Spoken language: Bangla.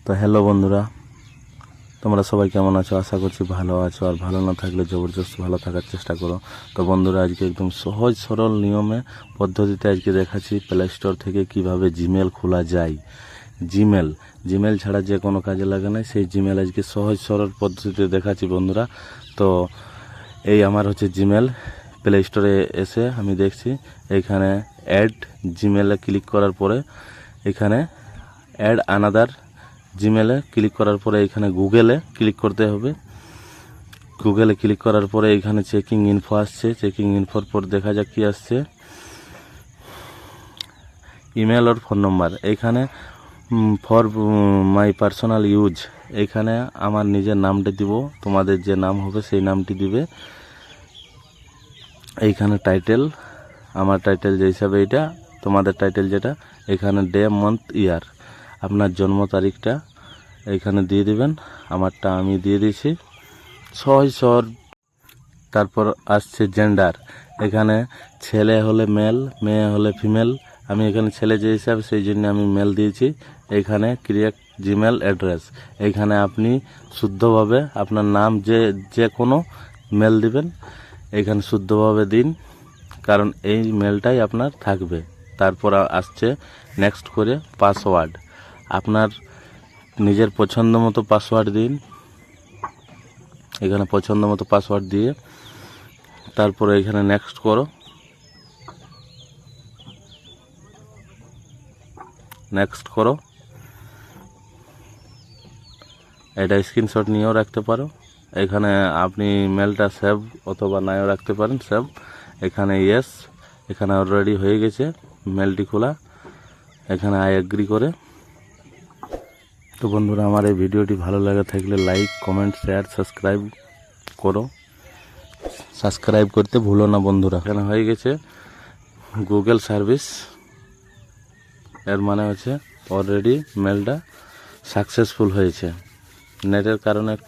তো হ্যালো বন্ধুরা, তোমরা সবাই কেমন আছো? আশা করছি ভালো আছো, আর ভালো না থাকলে জবরদস্ত ভালো থাকার চেষ্টা করো। তো বন্ধুরা, আজকে একদম সহজ সরল নিয়মে পদ্ধতিতে আজকে দেখাচ্ছি প্লে স্টোর থেকে কিভাবে জিমেল খোলা যায়। জিমেল ছাড়া যে কোনো কাজে লাগে না, সেই জিমেল আজকে সহজ সরল পদ্ধতিতে দেখাচ্ছি বন্ধুরা। তো এই আমার হচ্ছে জিমেল, প্লে স্টোরে এসে আমি দেখছি এইখানে অ্যাড জিমেলে ক্লিক করার পরে এখানে অ্যাড আনাদার জিমেলে ক্লিক করার পরে এখানে গুগলে ক্লিক করতে হবে। গুগলে ক্লিক করার পরে এখানে চেকিং ইনফো আসছে। চেকিং ইনফোর পর দেখা যাক কি আসছে, ইমেল আর ফোন নম্বর। এইখানে ফর মাই পার্সোনাল ইউজ, এইখানে আমার নিজের নামটা দিব, তোমাদের যে নাম হবে সেই নামটি দিবে। এইখানে টাইটেল, আমার টাইটেল যে হিসাবে এটা, তোমাদের টাইটেল যেটা। এখানে ডে মান্থ ইয়ার, আপনার জন্ম তারিখটা এইখানে দিয়ে দিবেন। আমারটা আমি দিয়ে দিয়েছি, সহজ। তারপর আসছে জেন্ডার, এখানে ছেলে হলে মেল, মেয়ে হলে ফিমেল। আমি এখানে ছেলে যে হিসাবে সেই জন্য আমি মেল দিয়েছি। এইখানে ক্রিয়েট জিমেল অ্যাড্রেস, এইখানে আপনি শুদ্ধভাবে আপনার নাম যে কোনো মেল দিবেন, এইখানে শুদ্ধভাবে দিন, কারণ এই মেলটাই আপনার থাকবে। তারপর আসছে নেক্সট করে পাসওয়ার্ড, আপনার নিজের পছন্দ মতো পাসওয়ার্ড দিন। এখানে পছন্দ মতো পাসওয়ার্ড দিয়ে তারপরে এখানে নেক্সট করো। এটা স্ক্রিনশট নিয়েও রাখতে পারো। এখানে আপনি মেলটা সেভ অথবা নাও রাখতে পারেন সেভ। এখানে ইয়েস, এখানে অলরেডি হয়ে গেছে মেলটি খোলা। এখানে আই এগ্রি করে। তো বন্ধুরা, আমার এই ভিডিওটি ভালো লাগে থাকলে লাইক, কমেন্ট, শেয়ার, সাবস্ক্রাইব করো। সাবস্ক্রাইব করতে ভুলো না বন্ধুরা। এখানে হয়ে গেছে গুগল সার্ভিস, এর মানে হচ্ছে অলরেডি মেলটা সাকসেসফুল হয়েছে। নেটের কারণে একটু